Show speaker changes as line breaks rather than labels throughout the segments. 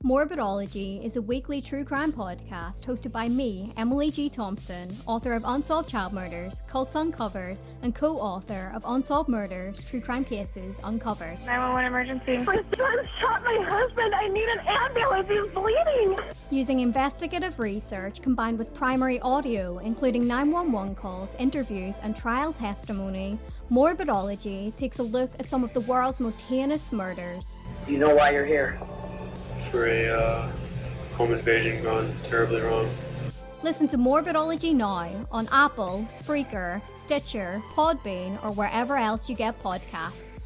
Morbidology is a weekly true crime podcast hosted by me, Emily G. Thompson, author of Unsolved Child Murders, Cults Uncovered, and co-author of Unsolved Murders, True Crime Cases Uncovered.
911 emergency.
My son shot my husband. I need an ambulance. He's bleeding.
Using investigative research combined with primary audio, including 911 calls, interviews, and trial testimony, Morbidology takes a look at some of the world's most heinous murders.
Do you know why you're here?
For a home invasion gone terribly wrong.
Listen to Morbidology now on Apple, Spreaker, Stitcher, Podbean, or wherever else you get podcasts.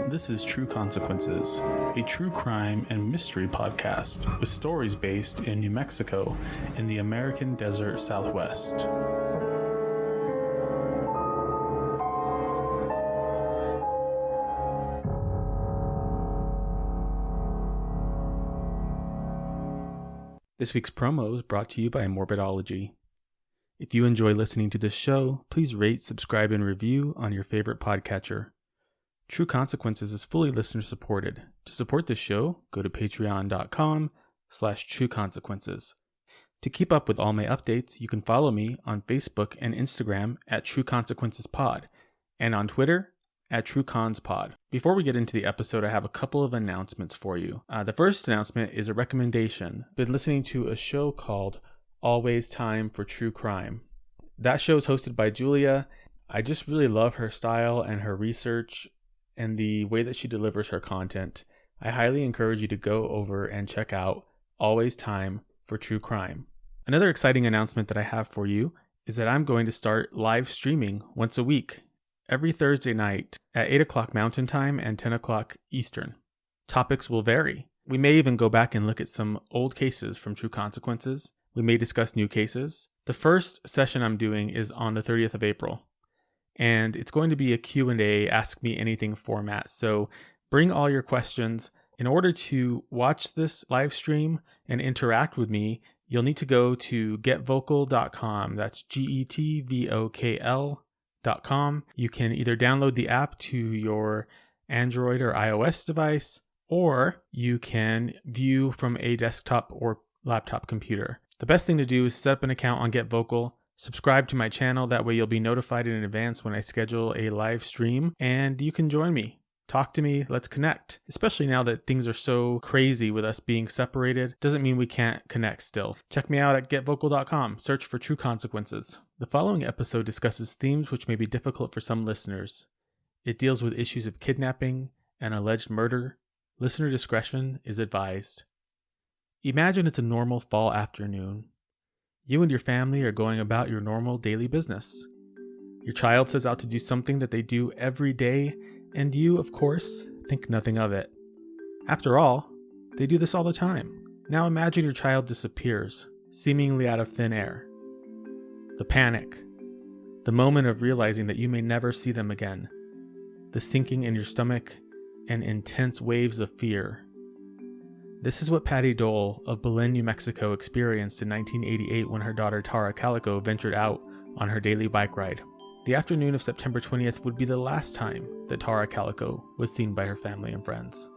This is True Consequences, a true crime and mystery podcast with stories based in New Mexico in the American Desert Southwest. This week's promo is brought to you by Morbidology. If you enjoy listening to this show, please rate, subscribe, and review on your favorite podcatcher. True Consequences is fully listener supported. To support this show, go to patreon.com/trueconsequences. To keep up with all my updates, you can follow me on Facebook and Instagram at True Consequences Pod, and on Twitter at TrueConsPod. Before we get into the episode, I have a couple of announcements for you. The first announcement is a recommendation. I've been listening to a show called Always Time for True Crime. That show is hosted by Julia. I just really love her style and her research and the way that she delivers her content. I highly encourage you to go over and check out Always Time for True Crime. Another exciting announcement that I have for you is that I'm going to start live streaming once a week, every Thursday night at 8 o'clock Mountain Time and 10 o'clock Eastern. Topics will vary. We may even go back and look at some old cases from True Consequences. We may discuss new cases. The first session I'm doing is on the 30th of April. And it's going to be a Q&A, Ask Me Anything format. So bring all your questions. In order to watch this live stream and interact with me, you'll need to go to getvocal.com. That's GETVOKL.com. You can either download the app to your Android or iOS device, or you can view from a desktop or laptop computer. The best thing to do is set up an account on GetVocal. Subscribe to my channel, that way you'll be notified in advance when I schedule a live stream, and you can join me. Talk to me, let's connect. Especially now that things are so crazy with us being separated, doesn't mean we can't connect still. Check me out at getvocal.com, search for True Consequences. The following episode discusses themes which may be difficult for some listeners. It deals with issues of kidnapping and alleged murder. Listener discretion is advised. Imagine it's a normal fall afternoon. You and your family are going about your normal daily business. Your child sets out to do something that they do every day, and you, of course, think nothing of it. After all, they do this all the time. Now imagine your child disappears, seemingly out of thin air. The panic, the moment of realizing that you may never see them again, the sinking in your stomach, and intense waves of fear. This is what Patty Doel of Belen, New Mexico experienced in 1988 when her daughter Tara Calico ventured out on her daily bike ride. The afternoon of September 20th would be the last time that Tara Calico was seen by her family and friends.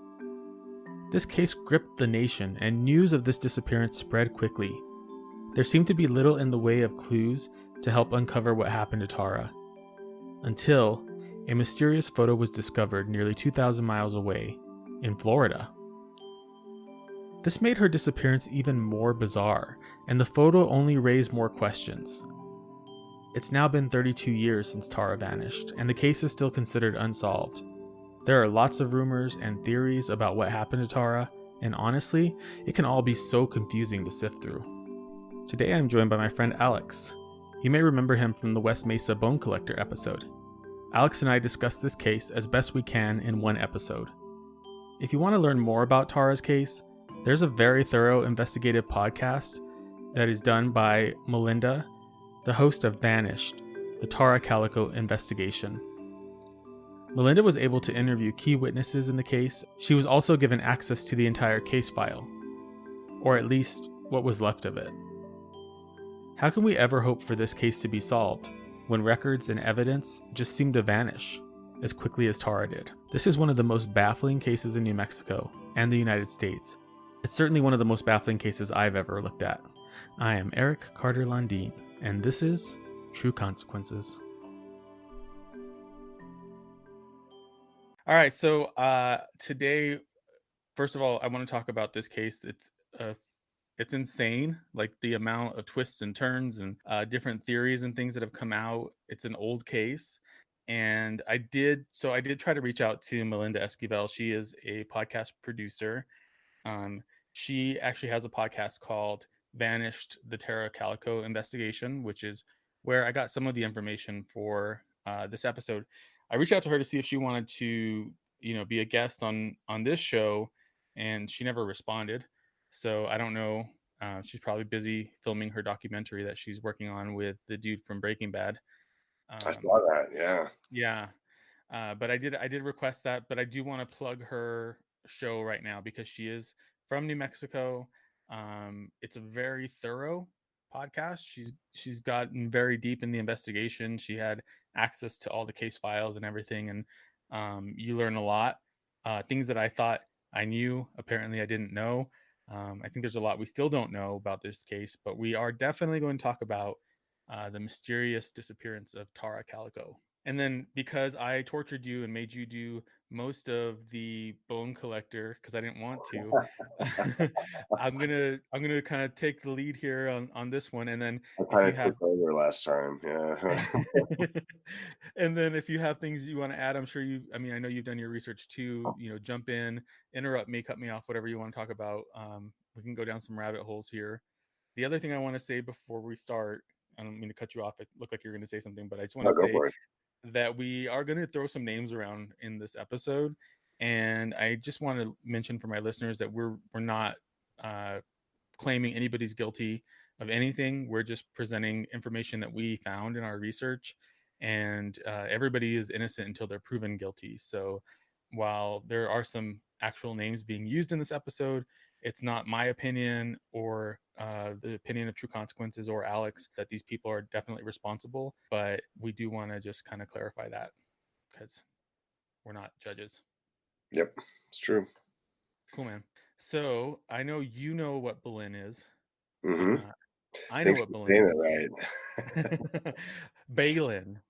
This case gripped the nation, and news of this disappearance spread quickly. There seemed to be little in the way of clues to help uncover what happened to Tara, until a mysterious photo was discovered nearly 2,000 miles away in Florida. This made her disappearance even more bizarre, and the photo only raised more questions. It's now been 32 years since Tara vanished, and the case is still considered unsolved. There are lots of rumors and theories about what happened to Tara, and honestly, it can all be so confusing to sift through. Today I'm joined by my friend Alex. You may remember him from the West Mesa Bone Collector episode. Alex and I discussed this case as best we can in one episode. If you want to learn more about Tara's case, there's a very thorough investigative podcast that is done by Melinda, the host of Vanished, the Tara Calico investigation. Melinda was able to interview key witnesses in the case. She was also given access to the entire case file, or at least what was left of it. How can we ever hope for this case to be solved when records and evidence just seem to vanish as quickly as Tara did? This is one of the most baffling cases in New Mexico and the United States. It's certainly one of the most baffling cases I've ever looked at. I am Eric Carter-Landin, and this is True Consequences. All right, so today, first of all, I want to talk about this case. It's insane, like the amount of twists and turns and different theories and things that have come out. It's an old case, and I did try to reach out to Melinda Esquivel. She is a podcast producer. She actually has a podcast called Vanished: The Tara Calico Investigation, which is where I got some of the information for this episode. I reached out to her to see if she wanted to, be a guest on this show, and she never responded. So I don't know. She's probably busy filming her documentary that she's working on with the dude from Breaking Bad.
I saw that. Yeah.
Yeah. But I did request that, but I do want to plug her show right now because she is from New Mexico. It's a very thorough podcast. She's gotten very deep in the investigation. She had access to all the case files and everything, and you learn a lot. Things that I thought I knew, apparently I didn't know. I think there's a lot we still don't know about this case, but we are definitely going to talk about the mysterious disappearance of Tara Calico. And then because I tortured you and made you do most of the bone collector because I didn't want to, I'm gonna kind of take the lead here on this one. And then
I kind of took over last time. Yeah.
And then if you have things you want to add, I'm sure I know you've done your research too. Jump in, interrupt me, cut me off, whatever you want to talk about. We can go down some rabbit holes here. The other thing I want to say before we start, I don't mean to cut you off. It looked like you're going to say something, but I just want to say that we are going to throw some names around in this episode, and I just want to mention for my listeners that we're not claiming anybody's guilty of anything. We're just presenting information that we found in our research, and everybody is innocent until they're proven guilty. So while there are some actual names being used in this episode, it's not my opinion or the opinion of True Consequences or Alex that these people are definitely responsible, but we do want to just kind of clarify that because we're not judges.
Yep, it's true.
Cool, man. So I know you know what Belen is.
Mm-hmm.
I know what Belen is.
Right.
Belen.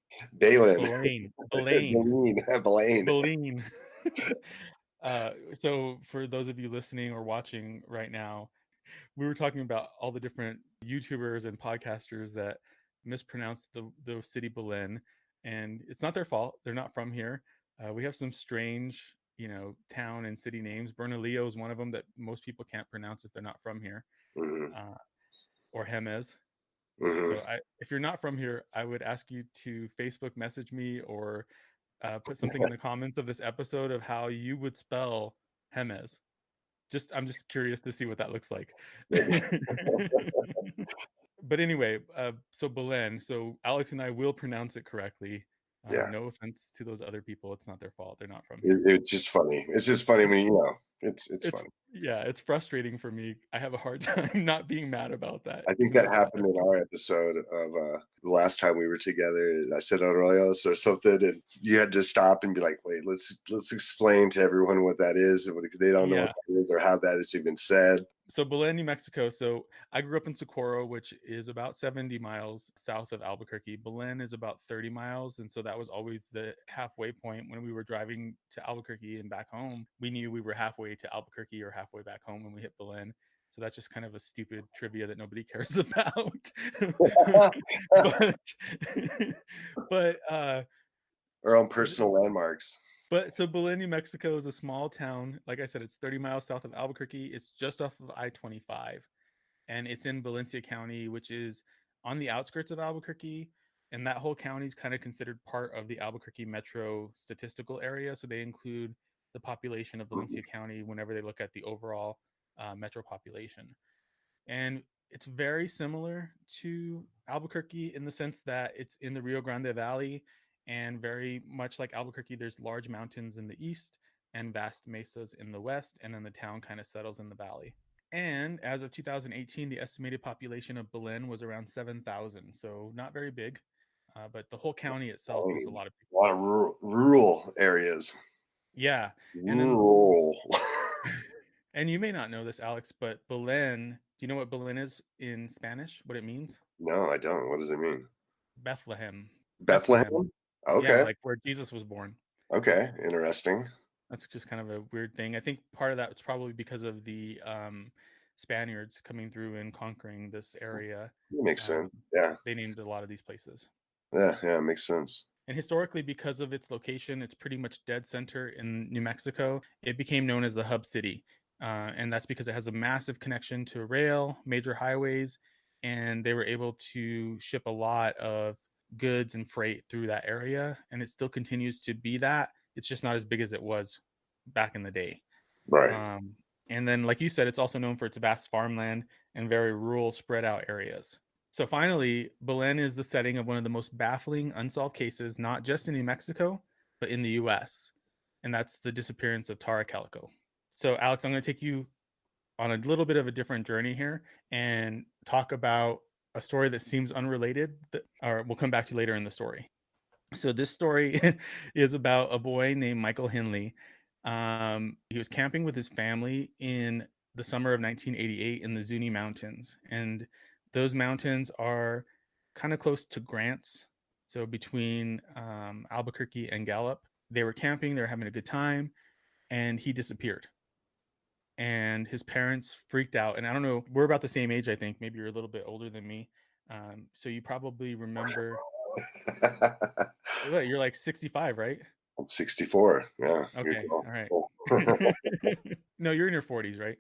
So for those of you listening or watching right now, we were talking about all the different YouTubers and podcasters that mispronounced the city Belen, and it's not their fault. They're not from here. We have some strange, town and city names. Bernalillo is one of them that most people can't pronounce if they're not from here.
Mm-hmm.
Or Jemez.
Mm-hmm.
So if you're not from here, I would ask you to Facebook message me or put something in the comments of this episode of how you would spell Jemez. I'm just curious to see what that looks like. But anyway, so Belen. So Alex and I will pronounce it correctly.
Yeah.
No offense to those other people. It's not their fault. They're not from here.
It's just funny. It's just funny when it's funny.
Yeah, it's frustrating for me. I have a hard time not being mad about that.
I think that happened in our episode of the last time we were together. I said Arroyos or something, and you had to stop and be like, "Wait, let's explain to everyone what that is, and they don't know what that is or how that is even said."
So Belen, New Mexico. So I grew up in Socorro, which is about 70 miles south of Albuquerque. Belen is about 30 miles. And so that was always the halfway point when we were driving to Albuquerque and back home. We knew we were halfway to Albuquerque or halfway back home when we hit Belen. So that's just kind of a stupid trivia that nobody cares about. but
our own personal landmarks.
But so Belen, New Mexico is a small town. Like I said, it's 30 miles south of Albuquerque. It's just off of I-25. And it's in Valencia County, which is on the outskirts of Albuquerque. And that whole county is kind of considered part of the Albuquerque metro statistical area. So they include the population of Valencia County whenever they look at the overall metro population. And it's very similar to Albuquerque in the sense that it's in the Rio Grande Valley. And very much like Albuquerque, there's large mountains in the east and vast mesas in the west, and then the town kind of settles in the valley. And as of 2018, the estimated population of Belen was around 7,000, so not very big. But the whole county itself was a lot of people.
A lot of rural areas.
Yeah.
Rural.
And you may not know this, Alex, but Belen, do you know what Belen is in Spanish? What it means?
No, I don't. What does it mean?
Bethlehem.
Bethlehem? Okay.
Yeah, like where Jesus was born.
Okay, interesting.
That's just kind of a weird thing. I think part of that was probably because of the Spaniards coming through and conquering this area.
That makes sense. Yeah.
They named a lot of these places.
Yeah, it makes sense.
And historically, because of its location, it's pretty much dead center in New Mexico. It became known as the hub city. And that's because it has a massive connection to rail, major highways, and they were able to ship a lot of goods and freight through that area. And it still continues to be that. It's just not as big as it was back in the day.
Right.
And then, like you said, it's also known for its vast farmland and very rural, spread out areas. So finally, Belen is the setting of one of the most baffling unsolved cases, not just in New Mexico, but in the US. And that's the disappearance of Tara Calico. So Alex, I'm going to take you on a little bit of a different journey here and talk about a story that seems unrelated, or we'll come back to later in the story. So this story is about a boy named Michael Henley. He was camping with his family in the summer of 1988 in the Zuni Mountains. And those mountains are kind of close to Grants. So between Albuquerque and Gallup, they were camping, they were having a good time, and he disappeared. And his parents freaked out. And I don't know, we're about the same age, I think. Maybe you're a little bit older than me. So you probably remember. You're like 65, right?
I'm 64. Yeah.
Okay. All right. No, you're in your 40s, right?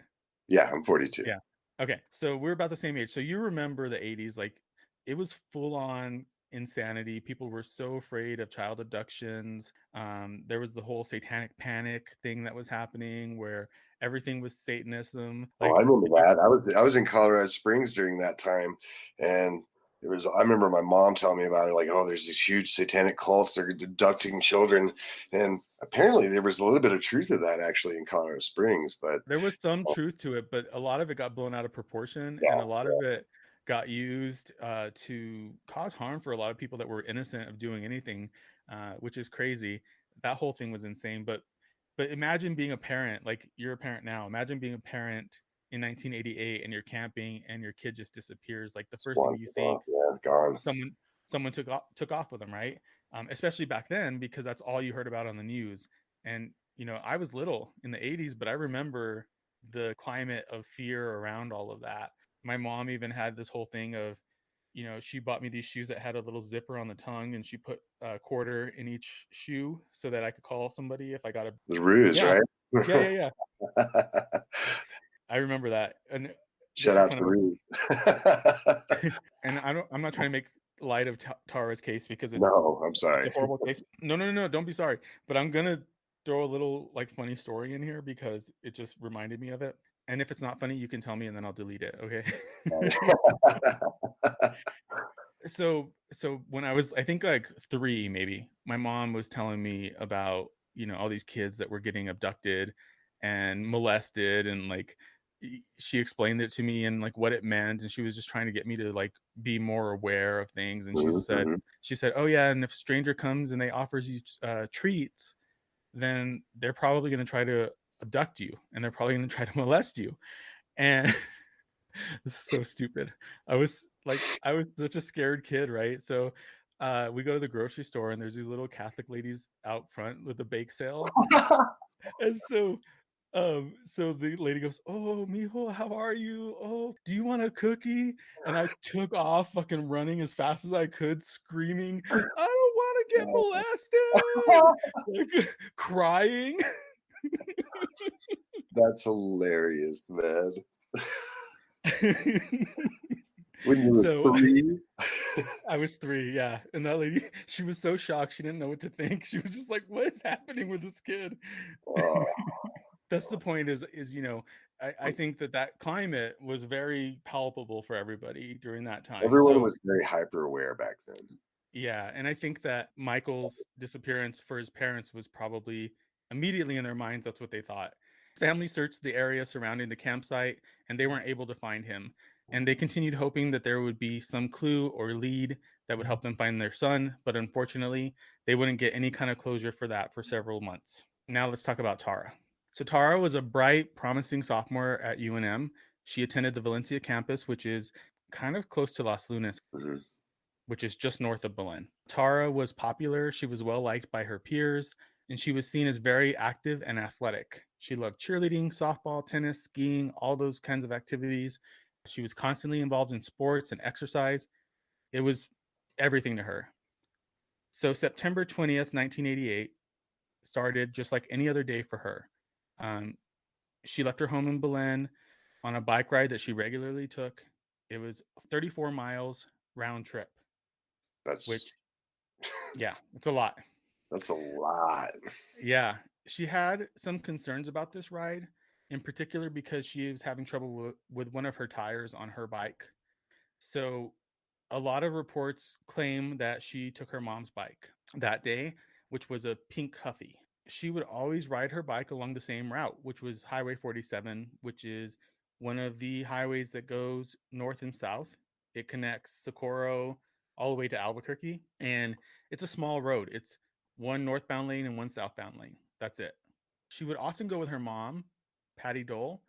Yeah, I'm 42.
Yeah. Okay. So we're about the same age. So you remember the 80s, like it was full on insanity. People were so afraid of child abductions. There was the whole satanic panic thing that was happening where everything was Satanism.
I remember that. I was in Colorado Springs during that time, and I remember my mom telling me about it, like, oh, there's these huge satanic cults, they're abducting children. And apparently there was a little bit of truth to that actually in Colorado Springs, but
there was some truth to it, but a lot of it got blown out of proportion, and a lot of it got used to cause harm for a lot of people that were innocent of doing anything, which is crazy. That whole thing was insane. But imagine being a parent, like you're a parent now. Imagine being a parent in 1988 and you're camping and your kid just disappears. Like the first thing you think,
gone.
Someone took off with them, right? Especially back then, because that's all you heard about on the news. And I was little in the 80s, but I remember the climate of fear around all of that. My mom even had this whole thing of, she bought me these shoes that had a little zipper on the tongue, and she put a quarter in each shoe so that I could call somebody if I got
the ruse, right?
Yeah. I remember that. And
shout out to Ruse.
And I'm not trying to make light of Tara's case because it's
I'm sorry.
It's a horrible case. No, don't be sorry. But I'm gonna throw a little funny story in here because it just reminded me of it. And if it's not funny, you can tell me and then I'll delete it. Okay. So when I was, I think like 3, maybe, my mom was telling me about, all these kids that were getting abducted and molested, and like she explained it to me and like what it meant, and she was just trying to get me to like be more aware of things. And she said, oh yeah, and if a stranger comes and they offers you treats, then they're probably going to try to abduct you, and they're probably going to try to molest you. And this is so stupid. I was such a scared kid, right? So we go to the grocery store and there's these little Catholic ladies out front with a bake sale. And so the lady goes, oh, mijo, how are you? Oh, do you want a cookie? And I took off fucking running as fast as I could, screaming, I don't want to get molested, like, crying.
That's hilarious, man. When you were 3?
I was 3, yeah. And that lady, she was so shocked. She didn't know what to think. She was just like, what is happening with this kid? That's the point is I think that climate was very palpable for everybody during that time.
Everyone was very hyper aware back then.
Yeah, and I think that Michael's disappearance for his parents was probably immediately in their minds. That's what they thought. Family searched the area surrounding the campsite, and they weren't able to find him. And they continued hoping that there would be some clue or lead that would help them find their son. But unfortunately, they wouldn't get any kind of closure for that for several months. Now let's talk about Tara. So Tara was a bright, promising sophomore at UNM. She attended the Valencia campus, which is kind of close to Las Lunas, which is just north of Belen. Tara was popular. She was well liked by her peers, and she was seen as very active and athletic. She loved cheerleading, softball, tennis, skiing, all those kinds of activities. She was constantly involved in sports and exercise. It was everything to her. So September 20th, 1988 started just like any other day for her. She left her home in Belen on a bike ride that she regularly took. It was 34 miles round trip. Yeah, it's a lot.
That's a lot.
Yeah. She had some concerns about this ride, in particular because she was having trouble with one of her tires on her bike. So a lot of reports claim that she took her mom's bike that day, which was a pink Huffy. She would always ride her bike along the same route, which was Highway 47, which is one of the highways that goes north and south. It connects Socorro all the way to Albuquerque, and it's a small road. It's one northbound lane and one southbound lane. That's it. She would often go with her mom, Patty Doel,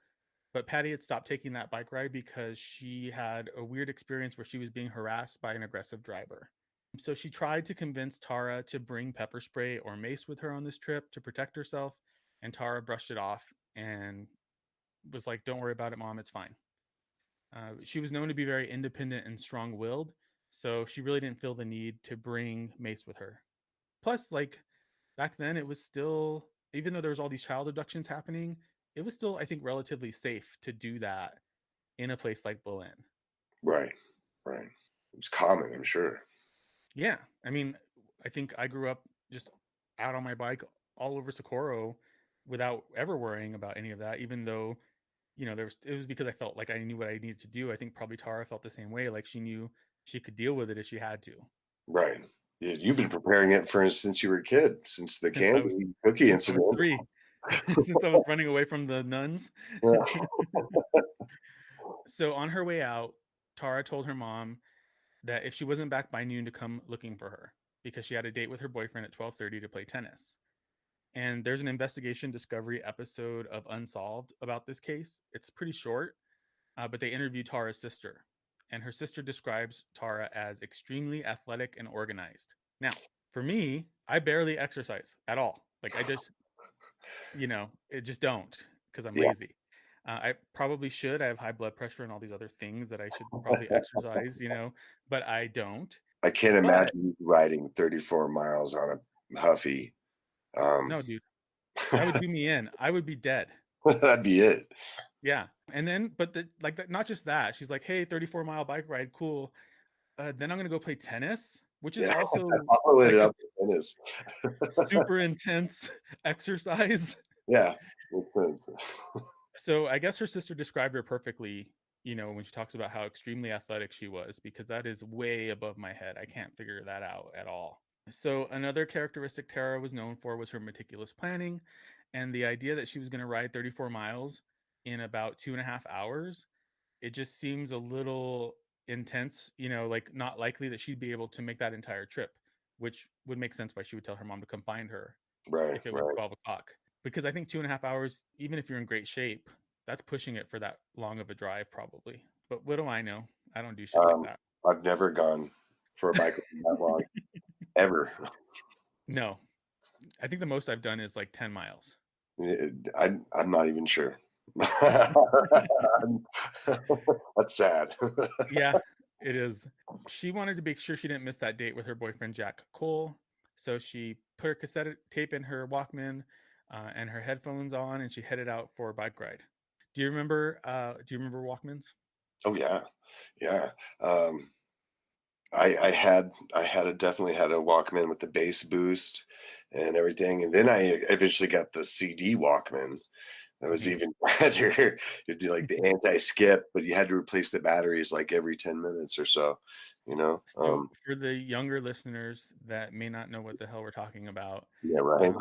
but Patty had stopped taking that bike ride because she had a weird experience where she was being harassed by an aggressive driver. So she tried to convince Tara to bring pepper spray or mace with her on this trip to protect herself, and Tara brushed it off and was like, "Don't worry about it, Mom, it's fine." She was known to be very independent and strong-willed, so she really didn't feel the need to bring mace with her. Plus, like, back then it was still, even though there was all these child abductions happening, it was still, I think, relatively safe to do that in a place like Belen.
Right. It was common, I'm sure.
Yeah. I mean, I think I grew up just out on my bike all over Socorro without ever worrying about any of that, even though, it was because I felt like I knew what I needed to do. I think probably Tara felt the same way. Like she knew she could deal with it if she had to.
Right. Yeah, you've been preparing it since you were a kid, since the candy cookie incident.
I was 3. Since I was running away from the nuns.
Yeah.
So on her way out, Tara told her mom that if she wasn't back by noon to come looking for her because she had a date with her boyfriend at 12:30 to play tennis. And there's an investigation discovery episode of Unsolved about this case. It's pretty short, but they interviewed Tara's sister. And her sister describes Tara as extremely athletic and organized. Now, for me, I barely exercise at all. Like I just, it just don't because I'm lazy. I probably should. I have high blood pressure and all these other things that I should probably exercise, but I don't.
I can't imagine you riding 34 miles on a Huffy.
No, dude, that would do me in. I would be dead.
That'd be it.
Yeah. And then, not just that. She's like, "Hey, 34-mile bike ride, cool. Then I'm gonna go play tennis, which is also like
tennis.
super intense exercise."
Yeah, makes sense.
So I guess her sister described her perfectly, when she talks about how extremely athletic she was, because that is way above my head. I can't figure that out at all. So another characteristic Tara was known for was her meticulous planning, and the idea that she was going to ride 34 miles in about 2.5 hours. It just seems a little intense, like not likely that she'd be able to make that entire trip, which would make sense why she would tell her mom to come find her if it was 12 o'clock. Because I think 2.5 hours, even if you're in great shape, that's pushing it for that long of a drive probably. But what do I know? I don't do shit like that.
I've never gone for a bike that long, ever. No.
I think the most I've done is like 10 miles.
I'm not even sure. That's sad.
Yeah, it is. She wanted to make sure she didn't miss that date with her boyfriend, Jack Cole. So she put her cassette tape in her Walkman and her headphones on, and she headed out for a bike ride. Do you remember Walkmans?
Oh yeah. I definitely had a Walkman with the bass boost and everything, and then I eventually got the CD Walkman, That was even better. You'd do like the anti-skip, but you had to replace the batteries like every 10 minutes or so, you know?
So for the younger listeners that may not know what the hell we're talking about,
Yeah, right.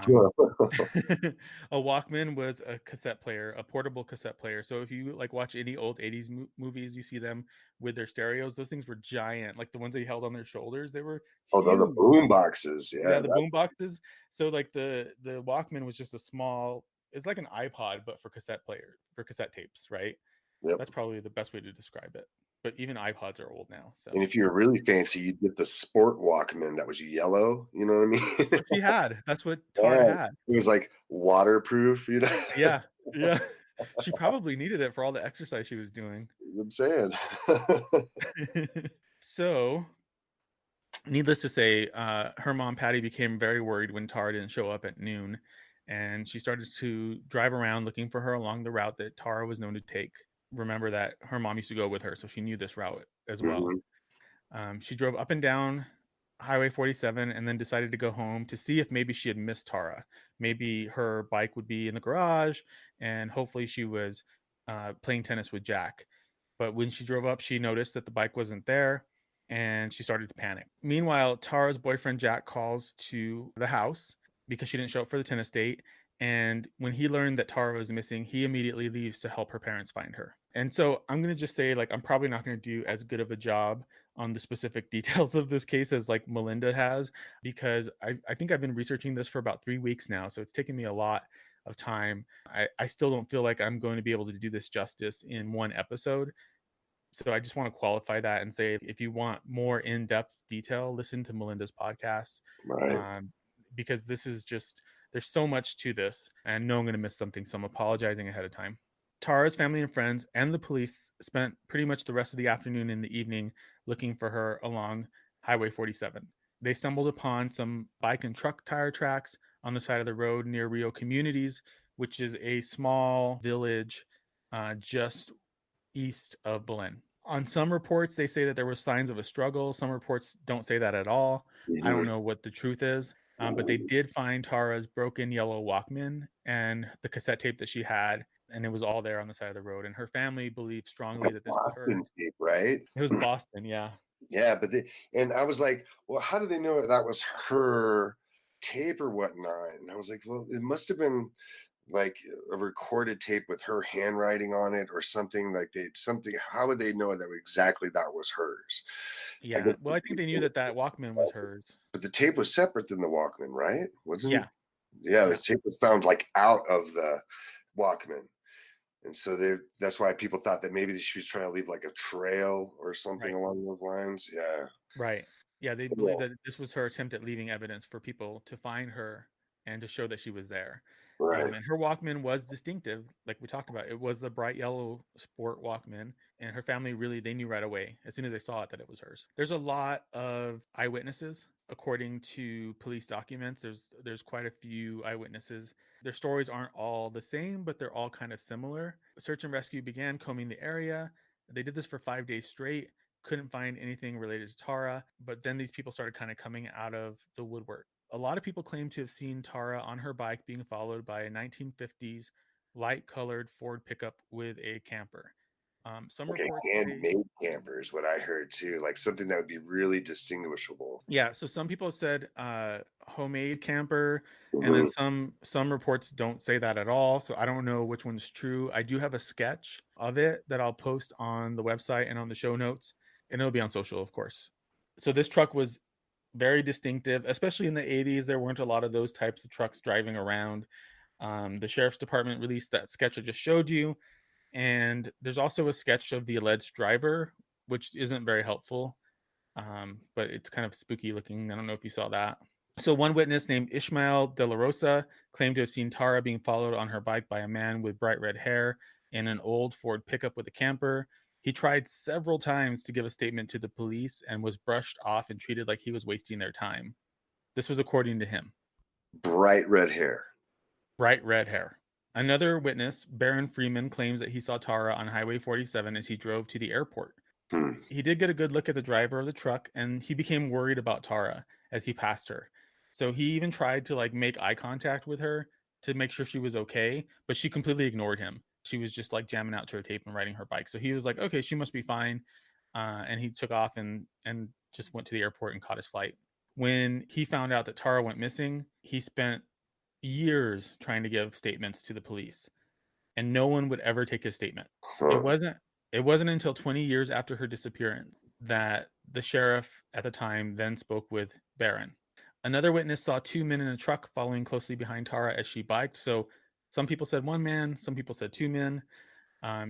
a Walkman was a cassette player, a portable cassette player. So if you like watch any old 80s movies, you see them with their stereos. Those things were giant, like the ones they held on their shoulders. They were huge.
Oh, the boom boxes.
Yeah, the boom boxes. So like the Walkman was just a small, it's like an iPod, but for cassette tapes, right?
Yep.
That's probably the best way to describe it. But even iPods are old now. So
And if you're really fancy, you'd get the sport Walkman that was yellow. You know what I mean?
what she had. That's what Tara had.
It was like waterproof, you know?
Yeah. Yeah. She probably needed it for all the exercise she was doing.
I'm saying.
So, needless to say, her mom, Patty, became very worried when Tara didn't show up at noon. And she started to drive around looking for her along the route that Tara was known to take. Remember that her mom used to go with her, so she knew this route as well. She drove up and down Highway 47 and then decided to go home to see if maybe she had missed Tara. Maybe her bike would be in the garage, and hopefully she was playing tennis with Jack. But when she drove up, she noticed that the bike wasn't there, and she started to panic. Meanwhile, Tara's boyfriend Jack calls to the house because she didn't show up for the tennis date. And when he learned that Tara was missing, he immediately leaves to help her parents find her. And so I'm going to just say, like, I'm probably not going to do as good of a job on the specific details of this case as like Melinda has, because I think I've been researching this for about 3 weeks now. So it's taken me a lot of time. I still don't feel like I'm going to be able to do this justice in one episode. So I just want to qualify that and say, if you want more in-depth detail, listen to Melinda's podcast.
Right.
Because this is just, there's so much to this, and I know I'm going to miss something, so I'm apologizing ahead of time. Tara's family and friends and the police spent pretty much the rest of the afternoon and the evening looking for her along Highway 47. They stumbled upon some bike and truck tire tracks on the side of the road near Rio Communities, which is a small village just east of Belen. On some reports, they say that there were signs of a struggle. Some reports don't say that at all. I don't know what the truth is. But they did find Tara's broken yellow Walkman and the cassette tape that she had, and it was all there on the side of the road. And her family believed strongly that this was her.
Tape, right?
It was Boston, yeah.
Yeah, but and I was like, well, how do they know that was her tape or whatnot? And I was like, well, it must have been like a recorded tape with her handwriting on it or something. Like how would they know that exactly that was hers?
Yeah, I think they knew that Walkman was hers.
But the tape was separate than the Walkman, right? Wasn't
it?
Yeah, the tape was found like out of the Walkman. And so that's why people thought that maybe she was trying to leave like a trail or something along those lines. Yeah.
Right. Yeah, they believe that this was her attempt at leaving evidence for people to find her and to show that she was there.
Right.
And her Walkman was distinctive, like we talked about. It was the bright yellow sport Walkman, and her family they knew right away as soon as they saw it that it was hers. There's a lot of eyewitnesses, according to police documents. There's quite a few eyewitnesses. Their stories aren't all the same, but they're all kind of similar. Search and rescue began combing the area. They did this for 5 days straight. Couldn't find anything related to Tara, but then these people started kind of coming out of the woodwork. A lot of people claim to have seen Tara on her bike being followed by a 1950s light-colored Ford pickup with a camper. Some reports
handmade camper is what I heard too, like something that would be really distinguishable.
Yeah, so some people said homemade camper, and then some reports don't say that at all. So I don't know which one's true. I do have a sketch of it that I'll post on the website and on the show notes, and it'll be on social, of course. So this truck was very distinctive, especially in the 80s. There weren't a lot of those types of trucks driving around. The sheriff's department released that sketch I just showed you. And there's also a sketch of the alleged driver, which isn't very helpful, but it's kind of spooky looking. I don't know if you saw that. So one witness named Ishmael De La Rosa claimed to have seen Tara being followed on her bike by a man with bright red hair in an old Ford pickup with a camper. He tried several times to give a statement to the police and was brushed off and treated like he was wasting their time. This was according to him.
Bright red hair.
Bright red hair. Another witness, Baron Freeman, claims that he saw Tara on Highway 47 as he drove to the airport. He did get a good look at the driver of the truck, and he became worried about Tara as he passed her. So he even tried to make eye contact with her to make sure she was okay, but she completely ignored him. She was just like jamming out to her tape and riding her bike. So he was like, okay, she must be fine. And he took off and just went to the airport and caught his flight. When he found out that Tara went missing, he spent years trying to give statements to the police, and no one would ever take his statement. It wasn't until 20 years after her disappearance that the sheriff at the time then spoke with Belen. Another witness saw two men in a truck following closely behind Tara as she biked. So some people said one man, some people said two men.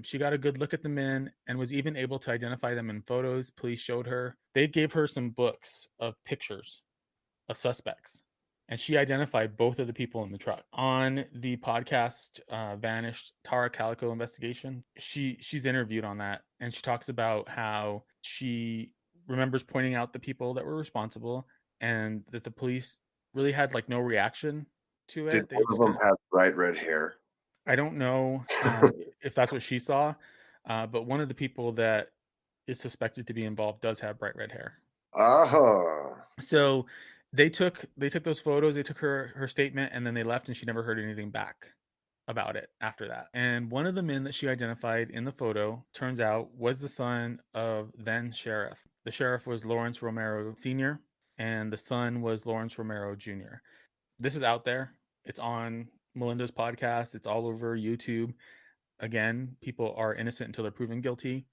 She got a good look at the men and was even able to identify them in photos police showed her. They gave her some books of pictures of suspects, and she identified both of the people in the truck. On the podcast Vanished Tara Calico investigation, she's interviewed on that, and she talks about how she remembers pointing out the people that were responsible, and that the police really had like no reaction to it.
Did one of them have bright red hair?
I don't know if that's what she saw, but one of the people that is suspected to be involved does have bright red hair. So they took those photos, they took her statement, and then they left, and she never heard anything back about it after that. And one of the men that she identified in the photo, turns out, was the son of then sheriff. The sheriff was Lawrence Romero Sr., and the son was Lawrence Romero Jr. This is out there. It's on Melinda's podcast. It's all over YouTube. Again, people are innocent until they're proven guilty.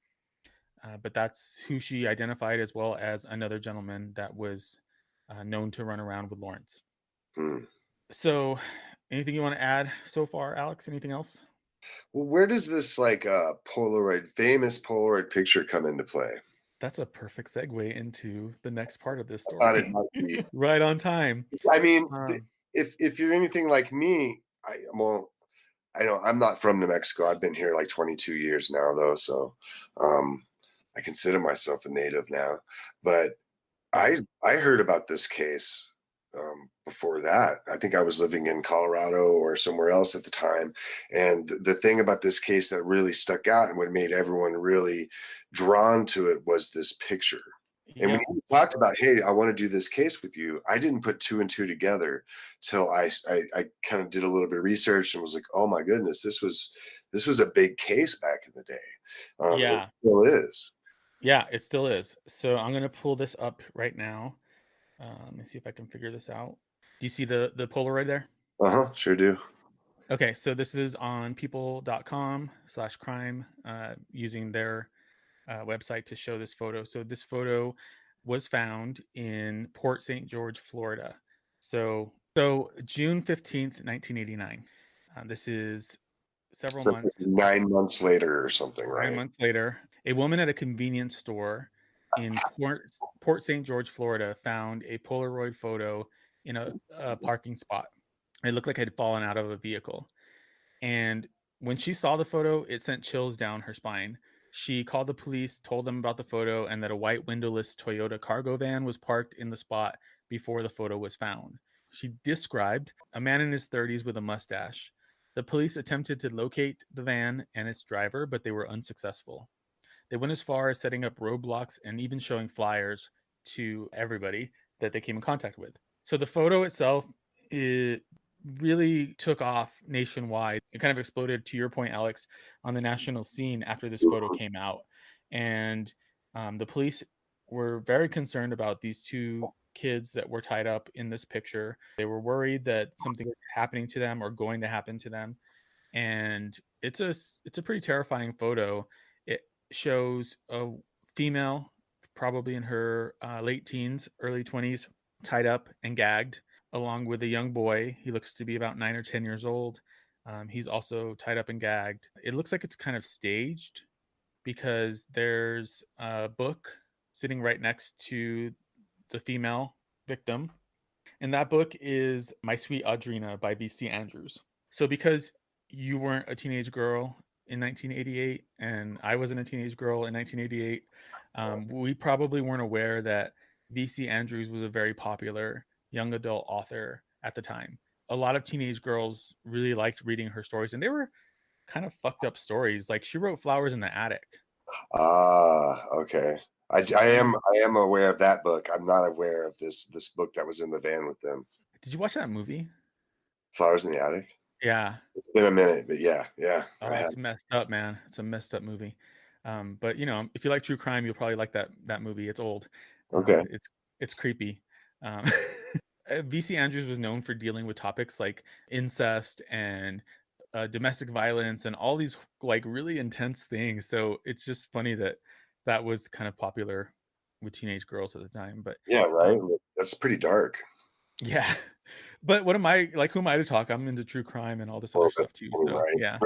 But that's who she identified, as well as another gentleman that was known to run around with Lawrence. So anything you want to add so far, Alex? Anything else?
Well, where does this like famous Polaroid picture come into play?
That's a perfect segue into the next part of this story.
It might be.
Right on time.
I mean, if you're anything like me, I know I'm not from New Mexico. I've been here like 22 years now, though, so I consider myself a native now. But I heard about this case before that. I think I was living in Colorado or somewhere else at the time. And the thing about this case that really stuck out and what made everyone really drawn to it was this picture. And when you talked about, hey, I want to do this case with you, I didn't put two and two together till I kind of did a little bit of research and was like, oh my goodness, this was a big case back in the day. It still is.
Yeah, it still is. So I'm going to pull this up right now. Let me see if I can figure this out. Do you see the Polaroid there?
Sure do.
Okay, so this is on people.com/crime using their website to show this photo. So this photo was found in Port St. George, Florida. So June 15th, 1989. This is several months.
9 months later or something, right?
9 months later. A woman at a convenience store in Port St. George, Florida, found a Polaroid photo in a parking spot. It looked like it had fallen out of a vehicle. And when she saw the photo, it sent chills down her spine. She called the police, told them about the photo, and that a white windowless Toyota cargo van was parked in the spot before the photo was found. She described a man in his 30s with a mustache. The police attempted to locate the van and its driver, but they were unsuccessful. They went as far as setting up roadblocks and even showing flyers to everybody that they came in contact with. So the photo itself, it really took off nationwide. It kind of exploded, to your point, Alex, on the national scene after this photo came out. And the police were very concerned about these two kids that were tied up in this picture. They were worried that something was happening to them or going to happen to them. And it's a pretty terrifying photo. It shows a female, probably in her late teens, early 20s, tied up and gagged, along with a young boy. He looks to be about 9 or 10 years old. He's also tied up and gagged. It looks like it's kind of staged because there's a book sitting right next to the female victim. And that book is My Sweet Audrina by V.C. Andrews. So because you weren't a teenage girl in 1988 and I wasn't a teenage girl in 1988, we probably weren't aware that V.C. Andrews was a very popular young adult author at the time. A lot of teenage girls really liked reading her stories, and they were kind of fucked up stories. Like, she wrote Flowers in the Attic.
Okay. I am aware of that book. I'm not aware of this book that was in the van with them.
Did you watch that movie?
Flowers in the Attic?
Yeah.
It's been a minute, but yeah.
Oh, it's messed up, man. It's a messed up movie. But if you like true crime, you'll probably like that movie. It's old.
Okay.
It's creepy. Um, VC Andrews was known for dealing with topics like incest and domestic violence and all these like really intense things. So it's just funny that was kind of popular with teenage girls at the time. But
Yeah, right. That's pretty dark.
yeah. But what am I like? Who am I to talk? I'm into true crime and all this other stuff too. So
Right.
yeah.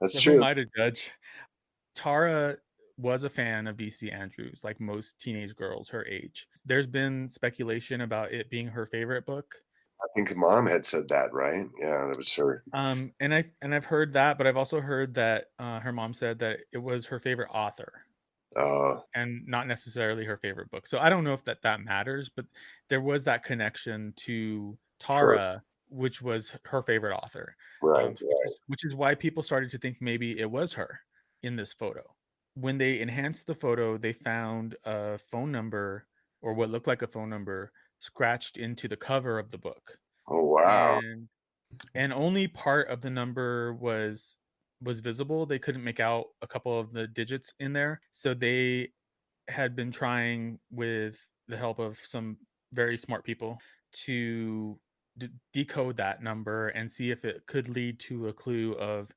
That's
So who
true.
am I to judge? Tara was a fan of VC Andrews, like most teenage girls her age. There's been speculation about it being her favorite book.
I think Mom had said that, right? Yeah, that was her.
And I've heard that, but I've also heard that her mom said that it was her favorite author. And not necessarily her favorite book. So I don't know if that matters, but there was that connection to Tara, which was her favorite author.
Right.
Which is why people started to think maybe it was her in this photo. When they enhanced the photo, they found a phone number, or what looked like a phone number, scratched into the cover of the book.
Oh, wow.
And only part of the number was visible. They couldn't make out a couple of the digits in there. So they had been trying, with the help of some very smart people, to decode that number and see if it could lead to a clue of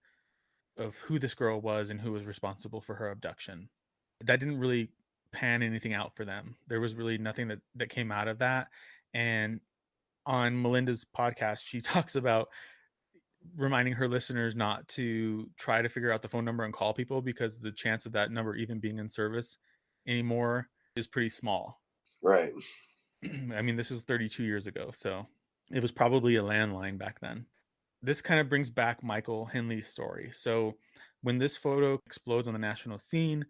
who this girl was and who was responsible for her abduction. That didn't really pan anything out for them. There was really nothing that came out of that. And on Melinda's podcast, she talks about reminding her listeners not to try to figure out the phone number and call people, because the chance of that number even being in service anymore is pretty small.
Right.
I mean, this is 32 years ago, so it was probably a landline back then. This kind of brings back Michael Henley's story. So when this photo explodes on the national scene,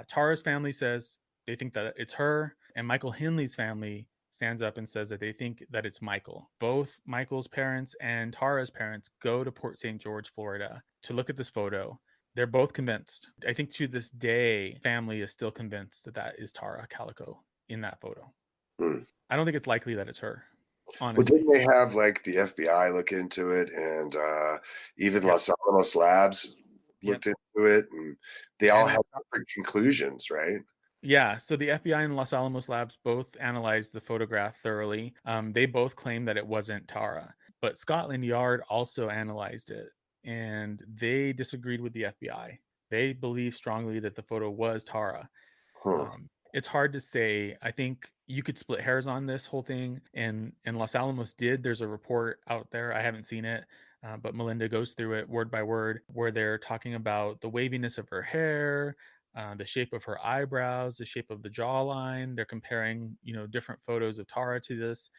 Tara's family says they think that it's her, and Michael Henley's family stands up and says that they think that it's Michael. Both Michael's parents and Tara's parents go to Port St. George, Florida to look at this photo. They're both convinced. I think to this day, family is still convinced that is Tara Calico in that photo. I don't think it's likely that it's her, honestly.
Well, didn't they have like the FBI look into it, and even Los Alamos Labs looked into it, and they all had different conclusions, right?
Yeah, so the FBI and Los Alamos Labs both analyzed the photograph thoroughly. They both claimed that it wasn't Tara, but Scotland Yard also analyzed it, and they disagreed with the FBI. They believe strongly that the photo was Tara. It's hard to say. I think you could split hairs on this whole thing, and Los Alamos did. There's a report out there. I haven't seen it, but Melinda goes through it word by word, where they're talking about the waviness of her hair, the shape of her eyebrows, the shape of the jawline. They're comparing, different photos of Tara to this,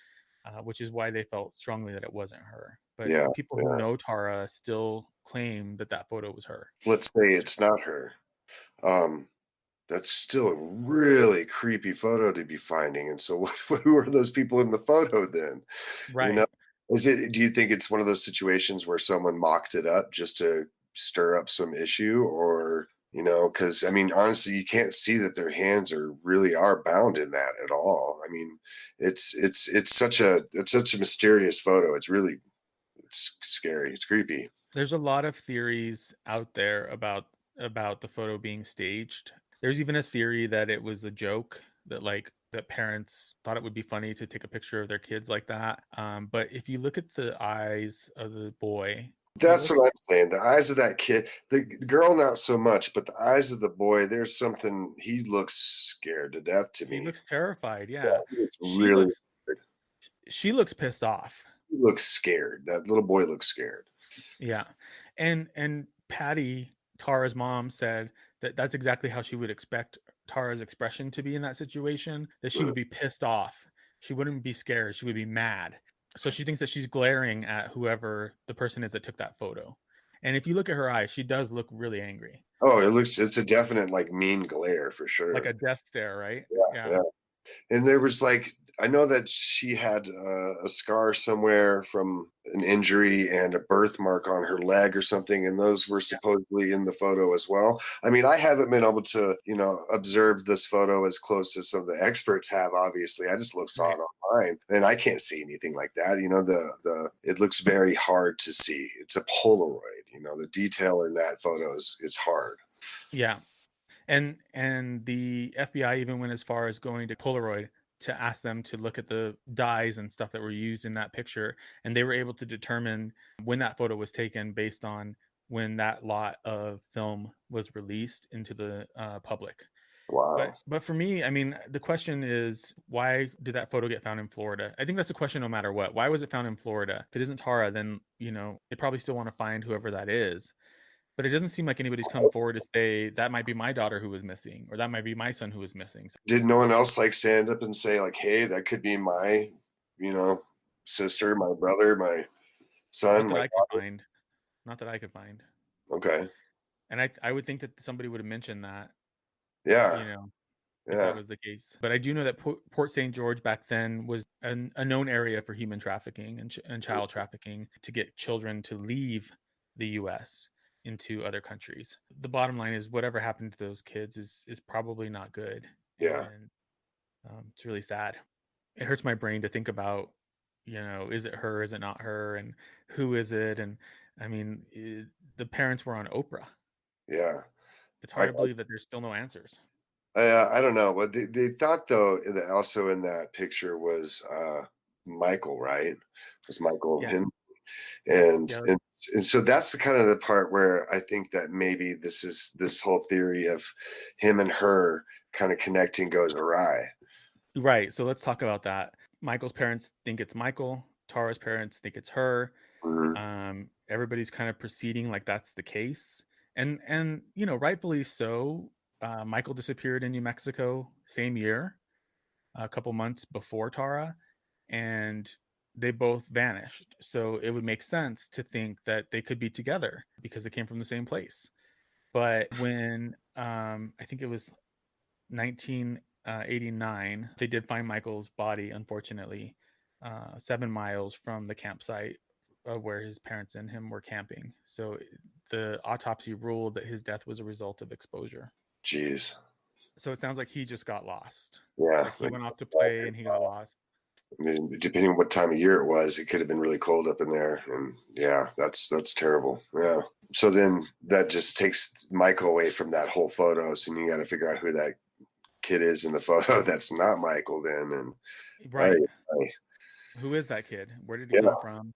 which is why they felt strongly that it wasn't her. But people who know Tara still claim that photo was her.
Let's say it's not her. That's still a really creepy photo to be finding. And so who are those people in the photo then?
Right.
Do you think it's one of those situations where someone mocked it up just to stir up some issue, or, because I mean, honestly, you can't see that their hands really are bound in that at all. I mean, it's such a mysterious photo. It's scary. It's creepy.
There's a lot of theories out there about the photo being staged. There's even a theory that it was a joke, that parents thought it would be funny to take a picture of their kids like that. But if you look at the eyes of the boy,
that's what I'm saying. The eyes of that kid, the girl, not so much, but the eyes of the boy, there's something. He looks scared to death to me.
He looks terrified. Yeah, she looks pissed off.
He looks scared. That little boy looks scared.
Yeah, and Patty, Tara's mom, said that's exactly how she would expect Tara's expression to be in that situation, that she would be pissed off. She wouldn't be scared. She would be mad. So she thinks that she's glaring at whoever the person is that took that photo. And if you look at her eyes, she does look really angry.
Oh, it's a definite mean glare for sure.
Like a death stare, right?
Yeah. And there was I know that she had a scar somewhere from an injury and a birthmark on her leg or something, and those were supposedly in the photo as well. I mean, I haven't been able to, observe this photo as close as some of the experts have, obviously. I just saw it fine. And I can't see anything like that. It looks very hard to see. It's a Polaroid. The detail in that photo is hard.
Yeah. And the FBI even went as far as going to Polaroid to ask them to look at the dyes and stuff that were used in that picture. And they were able to determine when that photo was taken based on when that lot of film was released into the public.
Wow.
But for me, I mean, the question is, why did that photo get found in Florida? I think that's a question no matter what. Why was it found in Florida? If it isn't Tara, then, they probably still want to find whoever that is. But it doesn't seem like anybody's come forward to say that might be my daughter who was missing, or that might be my son who was missing.
Did no one else stand up and say hey, that could be my, sister, my brother, my son?
Not that I could find.
Okay.
And I would think that somebody would have mentioned that.
Yeah.
If that was the case. But I do know that Port St. George back then was a known area for human trafficking and child trafficking to get children to leave the U.S. into other countries. The bottom line is whatever happened to those kids is probably not good.
Yeah.
And it's really sad. It hurts my brain to think about, is it her? Is it not her? And who is it? And I mean, the parents were on Oprah.
Yeah.
It's hard to believe that there's still no answers.
I don't know. But they thought, though, also in that picture was Michael, right? It was Michael Henley. And so that's the kind of the part where I think that maybe this whole theory of him and her kind of connecting goes awry.
Right. So let's talk about that. Michael's parents think it's Michael. Tara's parents think it's her.
Mm-hmm.
Everybody's kind of proceeding like that's the case. And rightfully so. Michael disappeared in New Mexico same year, a couple months before Tara, and they both vanished. So it would make sense to think that they could be together because they came from the same place. But when I think it was 1989, they did find Michael's body, unfortunately, 7 miles from the campsite where his parents and him were camping. So the autopsy ruled that his death was a result of exposure.
Jeez.
So it sounds like he just got lost.
Yeah.
Like he went off to play and he got lost.
I mean, depending on what time of year it was, it could have been really cold up in there. And yeah, that's terrible. Yeah. So then that just takes Michael away from that whole photo. So you got to figure out who that kid is in the photo that's not Michael then. And
right. Who is that kid? Where did he come from?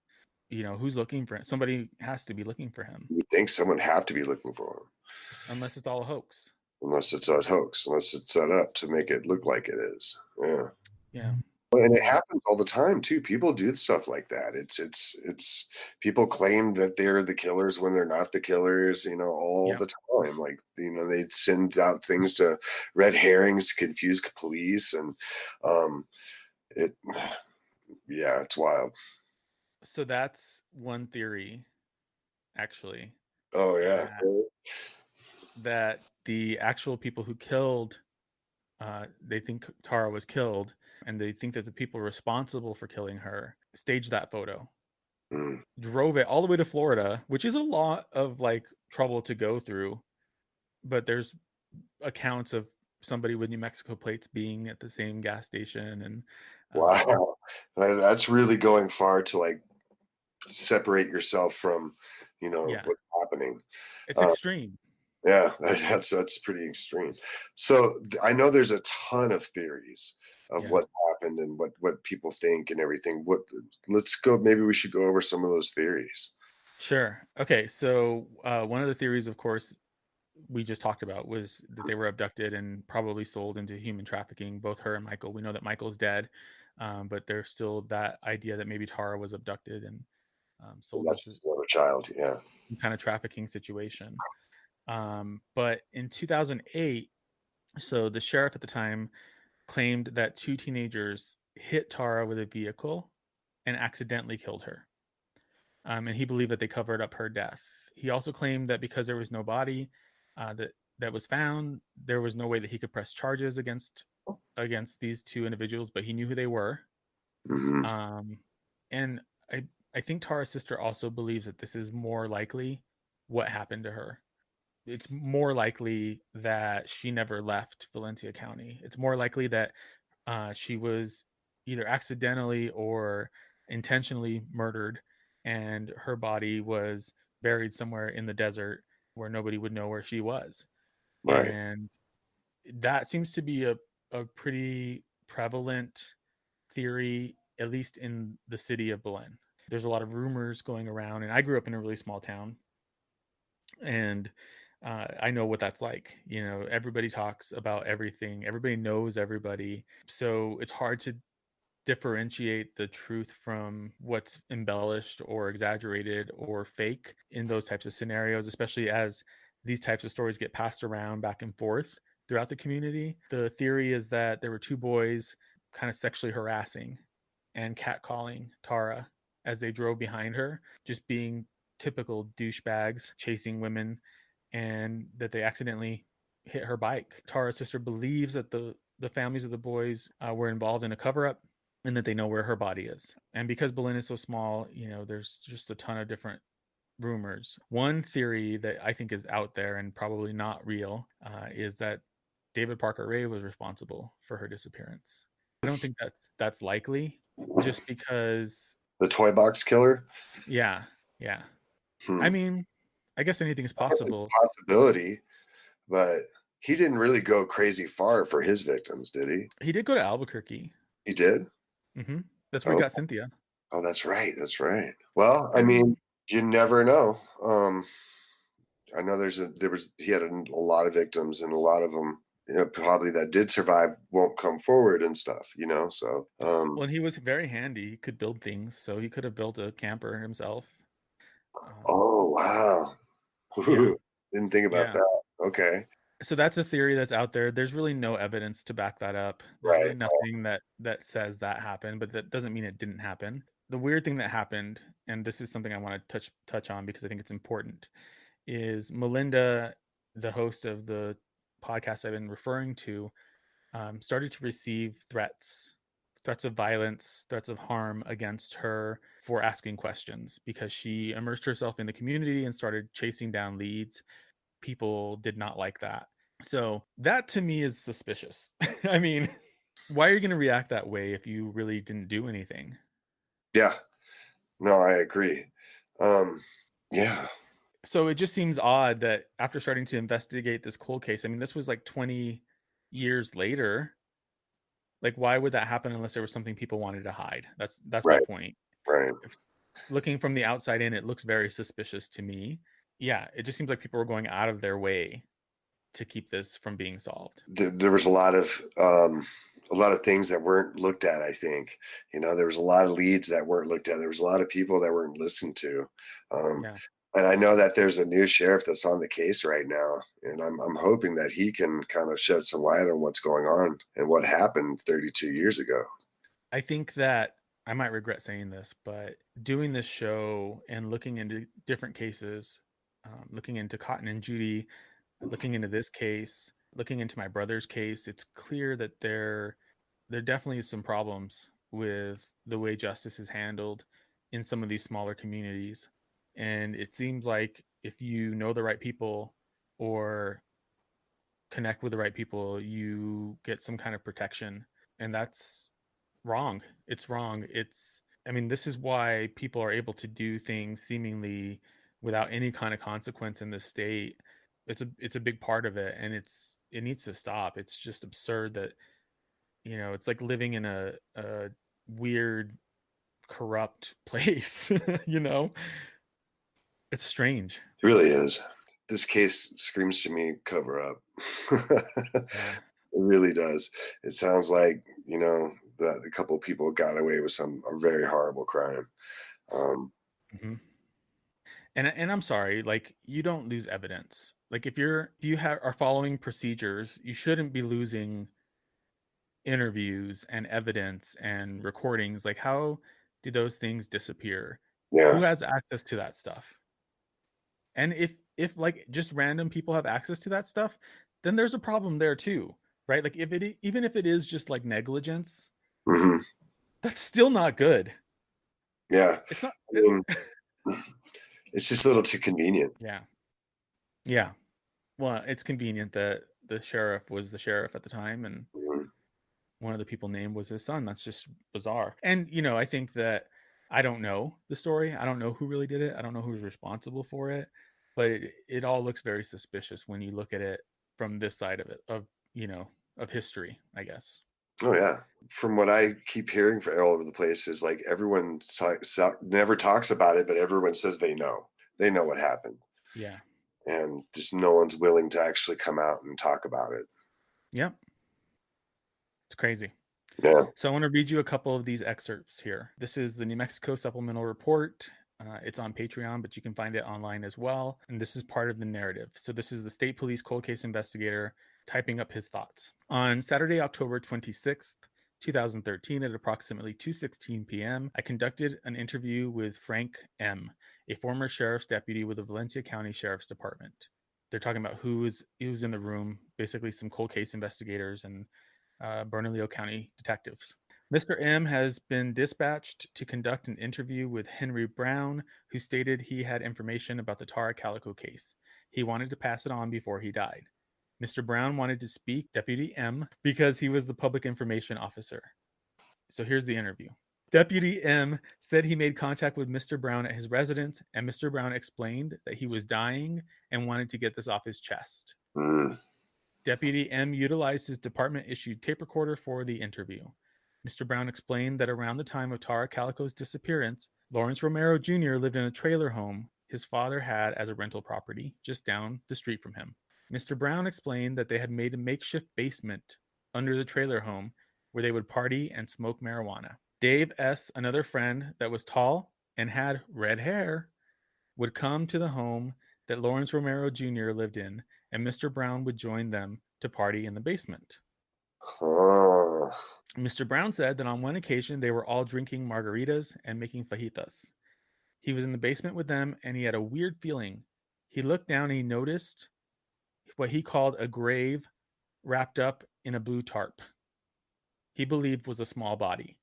Who's looking for him? Somebody has to be looking for him.
You think someone have to be looking for him.
Unless it's all a hoax.
Unless it's set up to make it look like it is. Yeah.
Yeah.
And it happens all the time too. People do stuff like that. It's people claim that they're the killers when they're not the killers, all the time. Like, they send out things to red herrings to confuse police. And it's wild.
So that's one theory, actually.
Oh, yeah.
That the actual people who killed, they think Tara was killed, and they think that the people responsible for killing her staged that photo, drove it all the way to Florida, which is a lot of trouble to go through. But there's accounts of somebody with New Mexico plates being at the same gas station. And
wow, that's really going far to separate yourself from, what's happening.
It's extreme.
Yeah, that's pretty extreme. So I know there's a ton of theories of what happened and what people think and everything. Maybe we should go over some of those theories.
Sure. Okay. So one of the theories, of course, we just talked about was that they were abducted and probably sold into human trafficking, both her and Michael. We know that Michael's dead, but there's still that idea that maybe Tara was abducted and sold
into a child,
some kind of trafficking situation. But in 2008, so the sheriff at the time claimed that 2 teenagers hit Tara with a vehicle and accidentally killed her. And he believed that they covered up her death. He also claimed that because there was no body that was found, there was no way that he could press charges against these 2 individuals, but he knew who they were.
Mm-hmm.
And I think Tara's sister also believes that this is more likely what happened to her. It's more likely that she never left Valencia County. It's more likely that she was either accidentally or intentionally murdered, and her body was buried somewhere in the desert where nobody would know where she was.
Right.
And that seems to be a pretty prevalent theory, at least in the city of Belen. There's a lot of rumors going around, and I grew up in a really small town, and I know what that's like. You know, everybody talks about everything, everybody knows everybody, so it's hard to differentiate the truth from what's embellished or exaggerated or fake in those types of scenarios, especially as these types of stories get passed around back and forth throughout the community. The theory is that there were two boys kind of sexually harassing and catcalling Tara as they drove behind her, just being typical douchebags chasing women, and that they accidentally hit her bike. Tara's sister believes that the families of the boys were involved in a cover-up, and that they know where her body is. And because Belen is so small, you know, there's just a ton of different rumors. One theory that I think is out there and probably not real is that David Parker Ray was responsible for her disappearance. I don't think that's likely, just because
The toy box killer?
yeah. I mean, I guess anything is possible.
It's a possibility, but he didn't really go crazy far for his victims, did he?
He did go to Albuquerque.
He did?
Mm-hmm. That's where he got Cynthia.
Oh, that's right. Well, I mean, you never know. I know he had a lot of victims, and a lot of them, you know, probably that did survive won't come forward and stuff, you know. So
well, and he was very handy. He could build things, so he could have built a camper himself.
Oh wow.
Yeah.
Didn't think about that. Okay.
So that's a theory that's out there. There's really no evidence to back that up. There's really nothing that says that happened, but that doesn't mean it didn't happen. The weird thing that happened, and this is something I want to touch on because I think it's important, is Melinda, the host of the podcast I've been referring to, started to receive threats of violence, threats of harm against her for asking questions, because she immersed herself in the community and started chasing down leads. People did not like that. So that to me is suspicious. I mean, why are you going to react that way if you really didn't do anything?
Yeah. No, I agree. Yeah.
So it just seems odd that after starting to investigate this cold case, I mean, this was like 20 years later. Like, why would that happen unless there was something people wanted to hide? That's my point.
Right.
Looking from the outside in, it looks very suspicious to me. Yeah, it just seems like people were going out of their way to keep this from being solved.
There was a lot of things that weren't looked at. I think, you know, there was a lot of leads that weren't looked at. There was a lot of people that weren't listened to. And I know that there's a new sheriff that's on the case right now, and I'm hoping that he can kind of shed some light on what's going on and what happened 32 years ago.
I think that I might regret saying this, but doing this show and looking into different cases, looking into Cotton and Judy, looking into this case, looking into my brother's case, it's clear that there definitely is some problems with the way justice is handled in some of these smaller communities. And it seems like if you know the right people or connect with the right people, you get some kind of protection. And that's wrong. It's wrong. I mean, this is why people are able to do things seemingly without any kind of consequence in this state. It's a big part of it, and it needs to stop. It's just absurd that, you know, it's like living in a weird, corrupt place, you know? It's strange.
It really is. This case screams to me cover up. It really does. It sounds like, you know, that a couple of people got away with a very horrible crime.
And I'm sorry, like, you don't lose evidence. Like, if you are following procedures, you shouldn't be losing interviews and evidence and recordings. Like, how do those things disappear?
Yeah.
Who has access to that stuff? And if like just random people have access to that stuff, then there's a problem there too, right? Like, even if it is just like negligence, that's still not good.
Yeah.
It's not.
I mean, it's just a little too convenient.
Yeah. Well, it's convenient that the sheriff was the sheriff at the time, and one of the people named was his son. That's just bizarre. And, I think that I don't know the story. I don't know who really did it. I don't know who's responsible for it. But it all looks very suspicious when you look at it from this side of it, of history, I guess.
Oh, yeah. From what I keep hearing from all over the place is like everyone never talks about it, but everyone says they know. They know what happened.
Yeah.
And just no one's willing to actually come out and talk about it.
Yep. It's crazy.
Yeah.
So I want to read you a couple of these excerpts here. This is the New Mexico Supplemental Report. It's on Patreon, but you can find it online as well. And this is part of the narrative. So this is the state police cold case investigator typing up his thoughts. On Saturday, October 26th, 2013, at approximately 2:16 p.m., I conducted an interview with Frank M., a former sheriff's deputy with the Valencia County Sheriff's Department. They're talking about who was in the room, basically some cold case investigators and Bernalillo County detectives. Mr. M has been dispatched to conduct an interview with Henry Brown, who stated he had information about the Tara Calico case. He wanted to pass it on before he died. Mr. Brown wanted to speak Deputy M because he was the public information officer. So here's the interview. Deputy M said he made contact with Mr. Brown at his residence, and Mr. Brown explained that he was dying and wanted to get this off his chest. Deputy M utilized his department-issued tape recorder for the interview. Mr. Brown explained that around the time of Tara Calico's disappearance, Lawrence Romero Jr. lived in a trailer home his father had as a rental property just down the street from him. Mr. Brown explained that they had made a makeshift basement under the trailer home where they would party and smoke marijuana. Dave S., another friend that was tall and had red hair, would come to the home that Lawrence Romero Jr. lived in, and Mr. Brown would join them to party in the basement. Mr. Brown said that on one occasion they were all drinking margaritas and making fajitas. He was in the basement with them, and he had a weird feeling. He looked down and he noticed what he called a grave wrapped up in a blue tarp. He believed was a small body.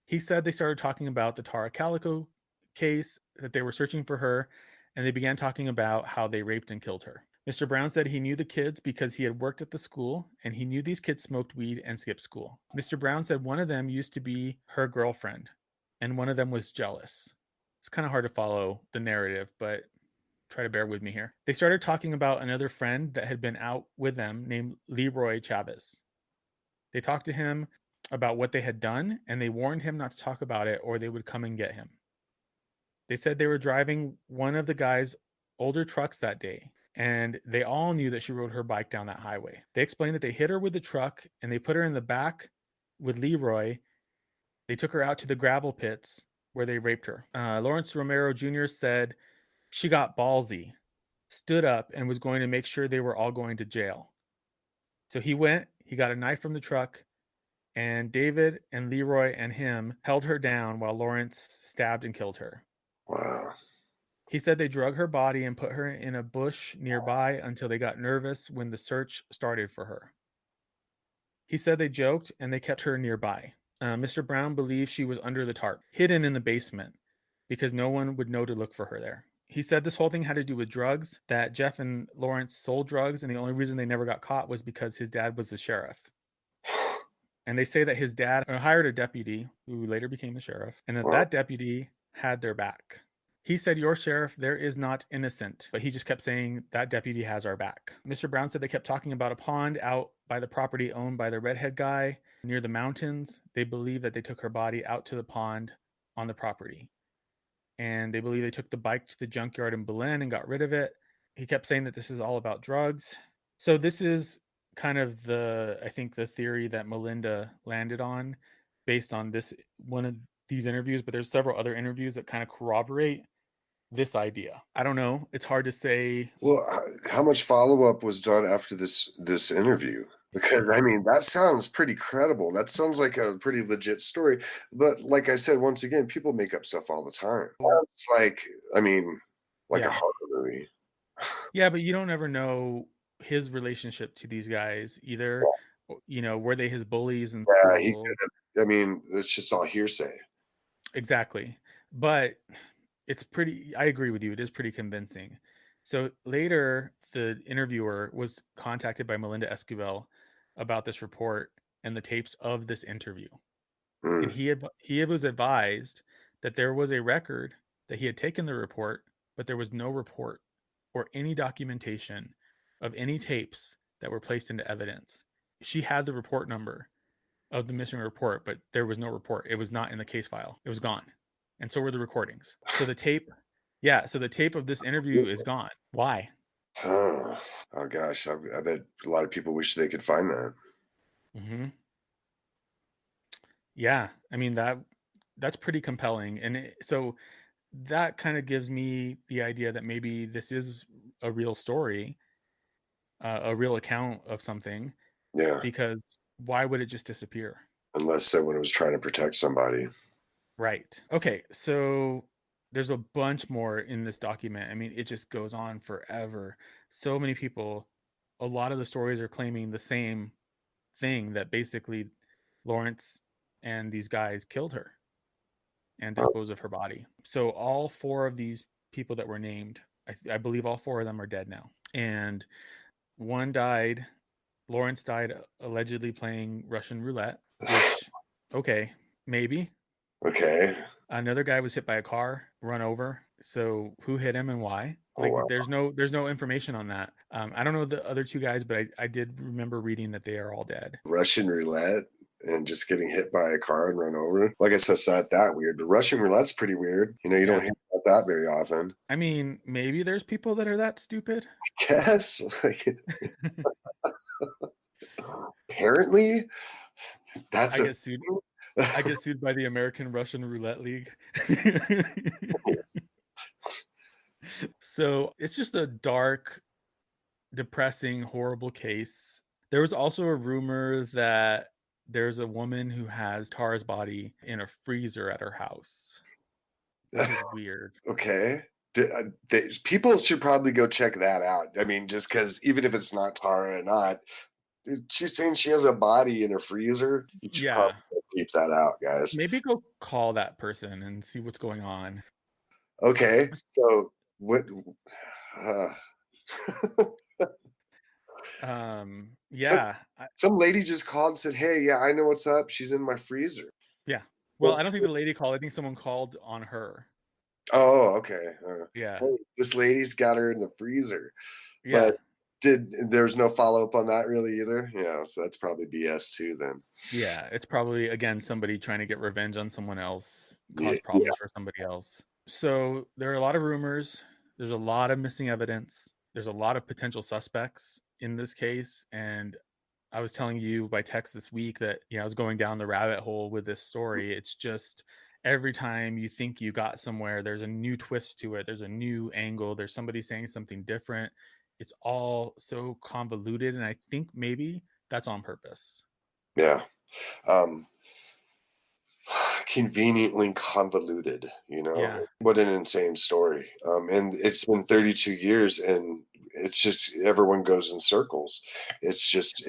He said they started talking about the Tara Calico case, that they were searching for her, and they began talking about how they raped and killed her. Mr. Brown said he knew the kids because he had worked at the school, and he knew these kids smoked weed and skipped school. Mr. Brown said one of them used to be her girlfriend, and one of them was jealous. It's kind of hard to follow the narrative, but try to bear with me here. They started talking about another friend that had been out with them named Leroy Chavez. They talked to him about what they had done, and they warned him not to talk about it or they would come and get him. They said they were driving one of the guy's older trucks that day, and they all knew that she rode her bike down that highway. They explained that they hit her with the truck, and they put her in the back with Leroy. They took her out to the gravel pits where they raped her. Lawrence Romero Jr. said she got ballsy, stood up, and was going to make sure they were all going to jail. So he got a knife from the truck, and David and Leroy and him held her down while Lawrence stabbed and killed her.
Wow.
He said they drug her body and put her in a bush nearby until they got nervous when the search started for her. He said they joked and they kept her nearby. Mr. Brown believed she was under the tarp, hidden in the basement, because no one would know to look for her there. He said this whole thing had to do with drugs, that Jeff and Lawrence sold drugs, and the only reason they never got caught was because his dad was the sheriff. And they say that his dad hired a deputy who later became the sheriff, and that deputy had their back. He said, "Your sheriff, there is not innocent," but he just kept saying that deputy has our back. Mr. Brown said they kept talking about a pond out by the property owned by the redhead guy near the mountains. They believe that they took her body out to the pond on the property. And they believe they took the bike to the junkyard in Belen and got rid of it. He kept saying that this is all about drugs. So this is kind of I think the theory that Melinda landed on based on this one of these interviews, but there's several other interviews that kind of corroborate this idea. I don't know. It's hard to say.
Well, how much follow-up was done after this interview? Because, I mean, that sounds pretty credible. That sounds like a pretty legit story. But like I said, once again, people make up stuff all the time. It's like, I mean, like a horror movie.
Yeah, but you don't ever know his relationship to these guys either. You know, were they his bullies in school?
He could have, I mean, it's just all hearsay.
Exactly. But I agree with you. It is pretty convincing. So later, the interviewer was contacted by Melinda Esquivel about this report, and the tapes of this interview.
Mm.
And he was advised that there was a record, that he had taken the report, but there was no report or any documentation of any tapes that were placed into evidence. She had the report number of the missing report, but there was no report. It was not in the case file. It was gone. And so were the recordings. So the tape, so the tape of this interview is gone. Why?
Huh. Oh gosh, I bet a lot of people wish they could find that.
Mm-hmm. Yeah, I mean that's pretty compelling, and so that kind of gives me the idea that maybe this is a real story, a real account of something.
Yeah.
Because why would it just disappear?
Unless someone was trying to protect somebody.
Right. Okay, so there's a bunch more in this document. I mean, it just goes on forever. So many people, a lot of the stories are claiming the same thing, that basically Lawrence and these guys killed her and disposed of her body. So all 4 of these people that were named, I believe all 4 of them are dead now. And one died, Lawrence died allegedly playing Russian roulette, which, okay, maybe.
Okay.
Another guy was hit by a car, run over. So who hit him and why? Like,
wow.
there's no information on that. I don't know the other 2 guys, but I did remember reading that they are all dead.
Russian roulette and just getting hit by a car and run over. Well, I guess that's not that weird, but Russian roulette's pretty weird. You don't hear about that very often.
I mean, maybe there's people that are that stupid.
I guess. Apparently, that's
I get sued by the American Russian Roulette League. So it's just a dark, depressing, horrible case. There was also a rumor that there's a woman who has Tara's body in a freezer at her house. That is weird.
Okay. People should probably go check that out. I mean, just because even if it's not Tara or not, she's saying she has a body in a freezer. You should probably keep that out, guys.
Maybe go call that person and see what's going on.
Okay. So what? Some lady just called and said, "Hey, yeah, I know what's up. She's in my freezer."
Yeah. Well, I don't think the lady called. I think someone called on her.
Oh, okay.
Yeah.
Hey, this lady's got her in the freezer.
Yeah.
But there's no follow-up on that really either? Yeah, so that's probably BS too then.
Yeah, it's probably, again, somebody trying to get revenge on someone else, cause problems for somebody else. So there are a lot of rumors. There's a lot of missing evidence. There's a lot of potential suspects in this case. And I was telling you by text this week that, I was going down the rabbit hole with this story. It's just every time you think you got somewhere, there's a new twist to it. There's a new angle. There's somebody saying something different. It's all so convoluted. And I think maybe that's on purpose.
Yeah. Conveniently convoluted, What an insane story. And it's been 32 years and it's just everyone goes in circles. It's just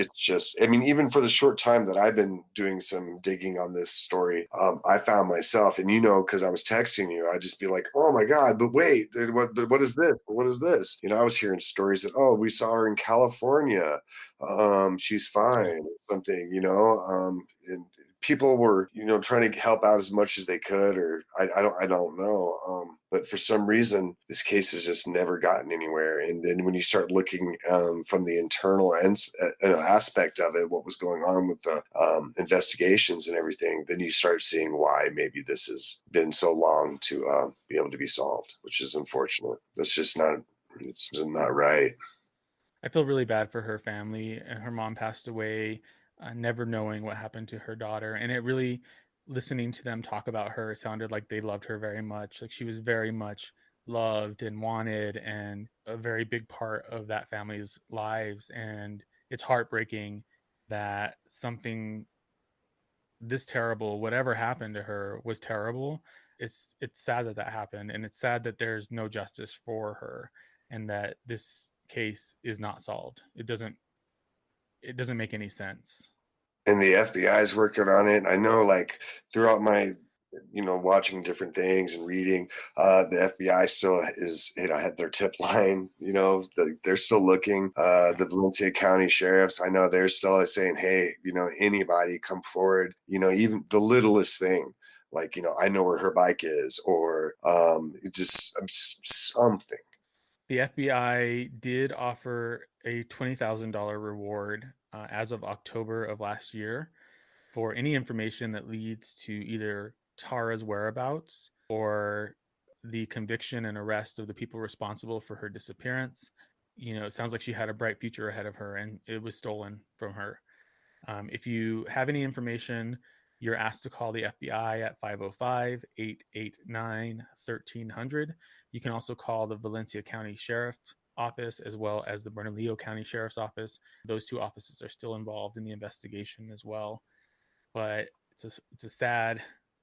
I mean, even for the short time that I've been doing some digging on this story, I found myself, and because I was texting you, I'd just be like, oh my God, but wait, what is this? What is this? I was hearing stories that, oh, we saw her in California. She's fine, something, and people were, trying to help out as much as they could, or I don't know. But for some reason, this case has just never gotten anywhere. And then when you start looking from the internal aspect of it, what was going on with the investigations and everything, then you start seeing why maybe this has been so long to be able to be solved, which is unfortunate. It's just not right.
I feel really bad for her family. Her mom passed away, never knowing what happened to her daughter. And it really, listening to them talk about her, sounded like they loved her very much. Like she was very much loved and wanted and a very big part of that family's lives. And it's heartbreaking that something this terrible, whatever happened to her, was terrible. It's sad that happened. And it's sad that there's no justice for her and that this case is not solved. It doesn't make any sense.
And the FBI is working on it. I know, like, throughout my watching different things and reading. The FBI still is, had their tip line, they're still looking. The Valencia County sheriffs, I know they're still saying, hey, anybody come forward, even the littlest thing, like, I know where her bike is, or just something.
The FBI did offer a $20,000 reward as of October of last year for any information that leads to either Tara's whereabouts or the conviction and arrest of the people responsible for her disappearance. It sounds like she had a bright future ahead of her, and it was stolen from her. If you have any information, you're asked to call the FBI at 505-889-1300. You can also call the Valencia County Sheriff's Office as well as the Bernalillo County Sheriff's Office. Those two offices are still involved in the investigation as well. But it's a sad,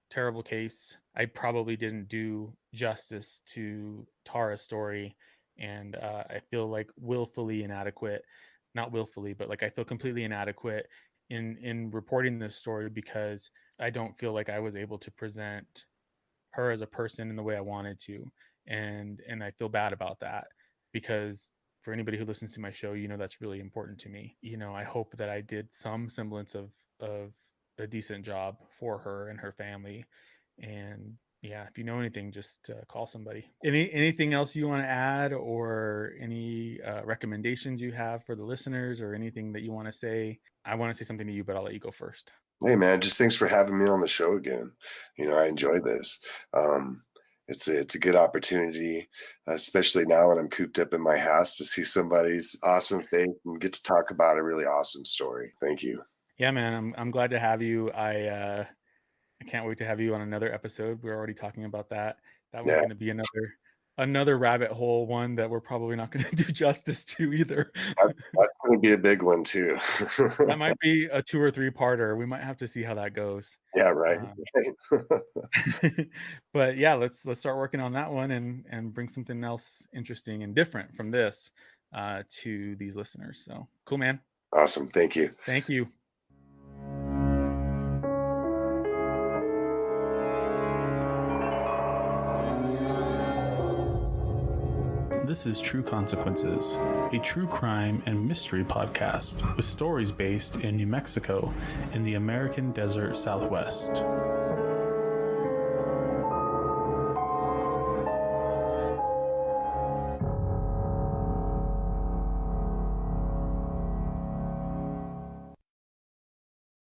terrible case. I probably didn't do justice to Tara's story, and I feel like willfully inadequate. Not willfully, but like I feel completely inadequate in reporting this story because I don't feel like I was able to present her as a person in the way I wanted to, and I feel bad about that because for anybody who listens to my show, that's really important to me. I hope that I did some semblance of a decent job for her and her family. And yeah, if you know anything, just call somebody. Anything else you want to add, or any recommendations you have for the listeners, or anything that you want to say? I want to say something to you, but I'll let you go first.
Hey man, just thanks for having me on the show again. I enjoy this. It's a good opportunity, especially now when I'm cooped up in my house, to see somebody's awesome face and get to talk about a really awesome story. Thank you.
Yeah, man, I'm glad to have you. I can't wait to have you on another episode. We're already talking about that. That one's going to be another rabbit hole one that we're probably not going to do justice to either.
That's going to be a big one too.
That might be a 2 or 3 parter. We might have to see how that goes.
Yeah, right.
But yeah, let's start working on that one and bring something else interesting and different from this to these listeners. So cool, man.
Awesome. Thank you.
Thank you. This is True Consequences, a true crime and mystery podcast with stories based in New Mexico in the American Desert Southwest.